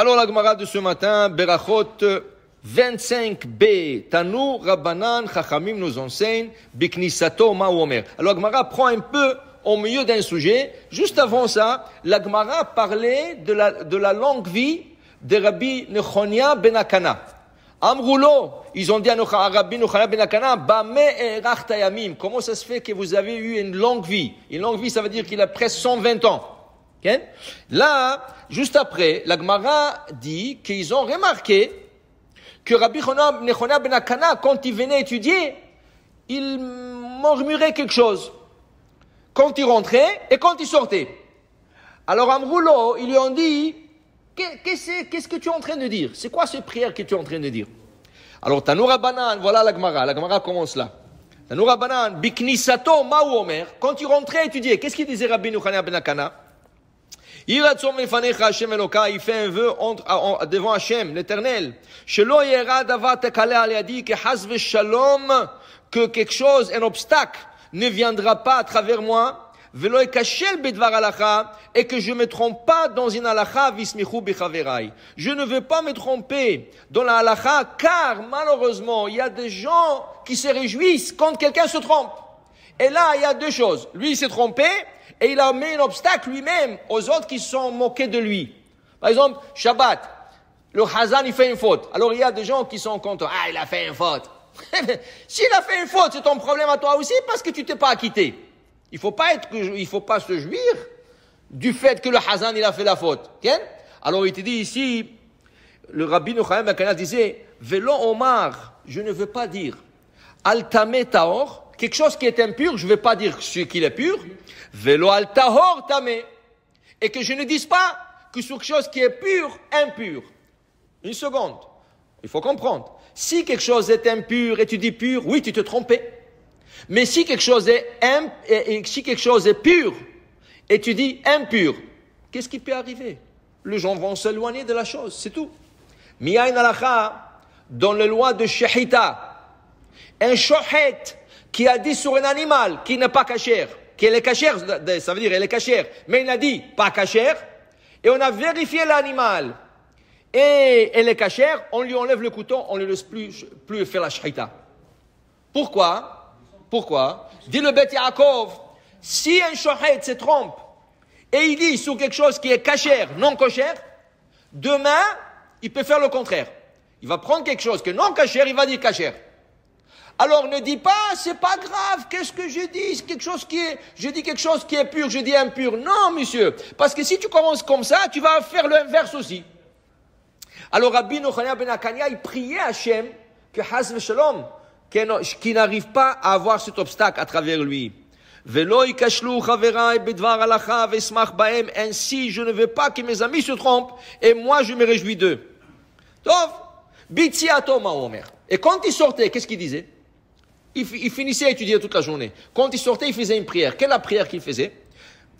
Alors la Gemara de ce matin, Berachot 25b, Tanu Rabbanan Chachamim nous enseigne, Biknisato Ma Omer. Alors la Gemara prend un peu au milieu d'un sujet. Juste avant ça, la Gemara parlait de la longue vie de Rabbi Nechonia ben Akana. Amroulo, ils ont dit à Rabbi Nechonia ben Akana, Bame erach tayamim. Comment ça se fait que vous avez eu une longue vie? Une longue vie, ça veut dire qu'il a presque 120 ans. Okay? Là, juste après, la Gemara dit qu'ils ont remarqué que Rabbi Nechonia ben Akana, quand il venait étudier, il murmurait quelque chose. Quand il rentrait et quand il sortait. Alors Amroulo, ils lui ont dit, qu'est-ce que tu es en train de dire? C'est quoi cette prière que tu es en train de dire? Alors Tanu Rabbanan, voilà la Gemara commence là. Tanu Rabbanan, Biknisato Ma Omer, quand il rentrait étudier, qu'est-ce qu'il disait Rabbi Nechonia ben Akana? Il fait un vœu devant Hachem, l'Éternel. Que quelque chose, un obstacle, ne viendra pas à travers moi. Et que je ne me trompe pas dans une halakha. Je ne veux pas me tromper dans la halakha, car malheureusement, il y a des gens qui se réjouissent quand quelqu'un se trompe. Et là, il y a deux choses. Lui, il s'est trompé. Et il a mis un obstacle lui-même aux autres qui se sont moqués de lui. Par exemple, Shabbat, le Hazan, il fait une faute. Alors il y a des gens qui sont contents. Ah, il a fait une faute. S'il a fait une faute, c'est ton problème à toi aussi parce que tu t'es pas acquitté. Il faut pas se jouir du fait que le Hazan, il a fait la faute. Okay? Alors il te dit ici, le Rabbi Nechonia ben Akana disait, Velo Omar, je ne veux pas dire, Altame Taor, quelque chose qui est impur, je ne vais pas dire qu'il est pur. Velo al tahor tamé. Et que je ne dise pas que sur quelque chose qui est pur, impur. Une seconde. Il faut comprendre. Si quelque chose est impur et tu dis pur, oui, tu te trompais. Mais si quelque chose est pur et tu dis impur, qu'est-ce qui peut arriver? Les gens vont s'éloigner de la chose, c'est tout. Miyain alacha, dans les lois de Shehita, un shohet qui a dit sur un animal qui n'est pas cachère, qu'elle est cachère, ça veut dire elle est cachère, mais il a dit pas cachère, et on a vérifié l'animal, et elle est cachère, on lui enlève le couteau, on ne lui laisse plus faire la shahita. Pourquoi? Dit le Bet Yaakov, si un shohet se trompe, et il dit sur quelque chose qui est cachère, non cachère, demain, il peut faire le contraire. Il va prendre quelque chose qui est non cachère, il va dire cachère. Alors ne dis pas, c'est pas grave, qu'est-ce que je dis? Je dis quelque chose qui est pur, je dis impur. Non, monsieur, parce que si tu commences comme ça, tu vas faire l'inverse aussi. Alors Rabbi Nechonia ben Akana, il priait Hachem que Haz v'Shalom, qui n'arrive pas à avoir cet obstacle à travers lui. Ainsi, je ne veux pas que mes amis se trompent, et moi je me réjouis d'eux. Et quand il sortait, qu'est-ce qu'il disait? Il finissait à étudier toute la journée. Quand il sortait, il faisait une prière. Quelle est la prière qu'il faisait?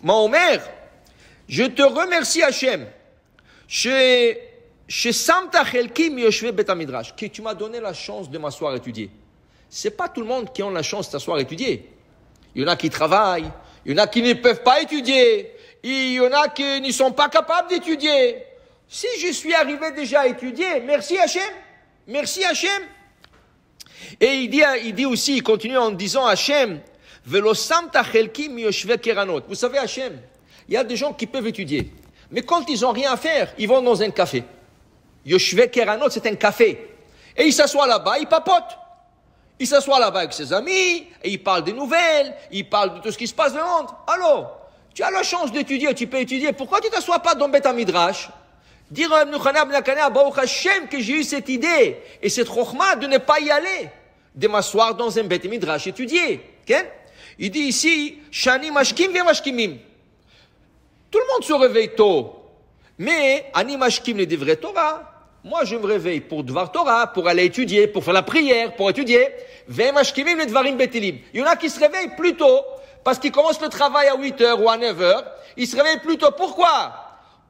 Maomer, je te remercie Hachem, que tu m'as donné la chance de m'asseoir à étudier. C'est pas tout le monde qui a la chance de s'asseoir à étudier. Il y en a qui travaillent, il y en a qui ne peuvent pas étudier, il y en a qui ne sont pas capables d'étudier. Si je suis arrivé déjà à étudier, merci Hachem. Merci Hachem. Et il dit aussi, il continue en disant Hachem, vous savez Hachem, il y a des gens qui peuvent étudier, mais quand ils n'ont rien à faire, ils vont dans un café. Yoshve Keranot, c'est un café. Et il s'assoit là-bas, il papote. Il s'assoit là-bas avec ses amis, et il parle des nouvelles, il parle de tout ce qui se passe dans le monde. Alors, tu as la chance d'étudier, tu peux étudier, pourquoi tu ne t'assois pas dans Beth Midrash? Dire à Ibn Nechonia ben Akana, Baruch Hashem, que j'ai eu cette idée et cette chokhma de ne pas y aller, de m'asseoir dans un Beth Midrash étudier. Okay? Il dit ici, Shani mashkim ve mashkimim. Tout le monde se réveille tôt, mais Ani mashkim le devrait Torah. Moi, je me réveille pour Dvar Torah, pour aller étudier, pour faire la prière, pour étudier. Ve mashkimim le Dvarim Betilim. Il y en a qui se réveillent plus tôt, parce qu'ils commencent le travail à 8h ou à 9h. Ils se réveillent plus tôt. Pourquoi?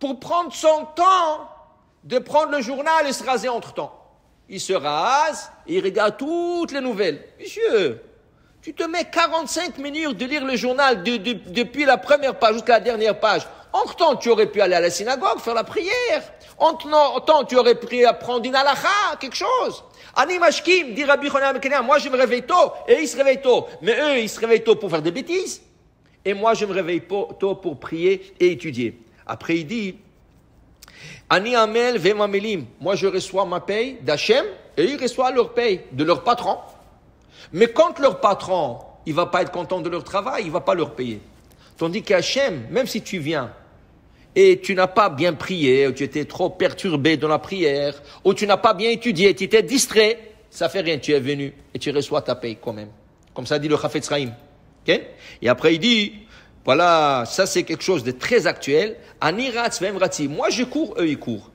Pour prendre son temps de prendre le journal et se raser entre-temps. Il se rase et il regarde toutes les nouvelles. Monsieur, tu te mets 45 minutes de lire le journal depuis la première page jusqu'à la dernière page. Entre-temps, tu aurais pu aller à la synagogue, faire la prière. Entre-temps, tu aurais pu apprendre une halakha, quelque chose. Ani mashkim, dit Rabbi Yochanan ben Zakkai, moi je me réveille tôt, et ils se réveillent tôt. Mais eux, ils se réveillent tôt pour faire des bêtises. Et moi, je me réveille tôt pour prier et étudier. Après, il dit, Ani amel vemamelim, moi je reçois ma paye d'Hachem, et ils reçoivent leur paye de leur patron. Mais quand leur patron, il va pas être content de leur travail, il va pas leur payer. Tandis qu'Hachem, même si tu viens, et tu n'as pas bien prié, ou tu étais trop perturbé dans la prière, ou tu n'as pas bien étudié, tu étais distrait, ça fait rien, tu es venu, et tu reçois ta paye quand même. Comme ça dit le Chafetz Chaim. Okay? Et après il dit, voilà, ça c'est quelque chose de très actuel. Aniratz vemratzi. Moi je cours, eux ils courent.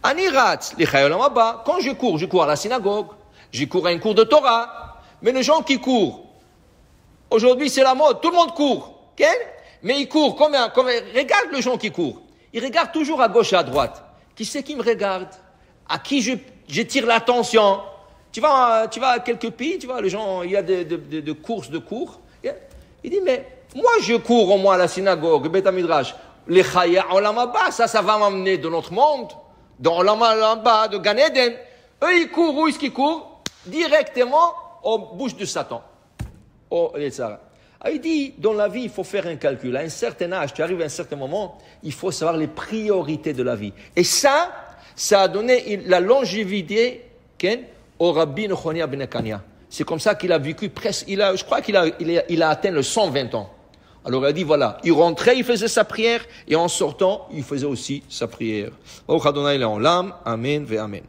Aniratz l'Chayol Haba. Quand je cours à la synagogue, je cours à un cours de Torah. Mais les gens qui courent, aujourd'hui c'est la mode, tout le monde court. Okay? Mais ils courent regarde les gens qui courent. Ils regardent toujours à gauche et à droite. Qui c'est qui me regarde? À qui je tire l'attention? Tu vas à quelques pays, tu vois, les gens, il y a de courses de cours. Il dit, mais moi je cours au moins à la synagogue, Beth Midrash, les Chaya Olam Haba, ça va m'amener de notre monde, dans Olam Haba, de Gan Eden. Eux ils courent, où est-ce qu'ils courent? Directement aux bouches de Satan. Il dit, dans la vie, il faut faire un calcul. À un certain âge, tu arrives à un certain moment, il faut savoir les priorités de la vie. Et ça a donné la longévité au Rabbi Nechonia ben Akania. C'est comme ça qu'il a vécu presque, je crois qu'il a atteint le 120 ans. Alors il a dit voilà, il rentrait, il faisait sa prière, et en sortant, il faisait aussi sa prière. Amen ve Amen.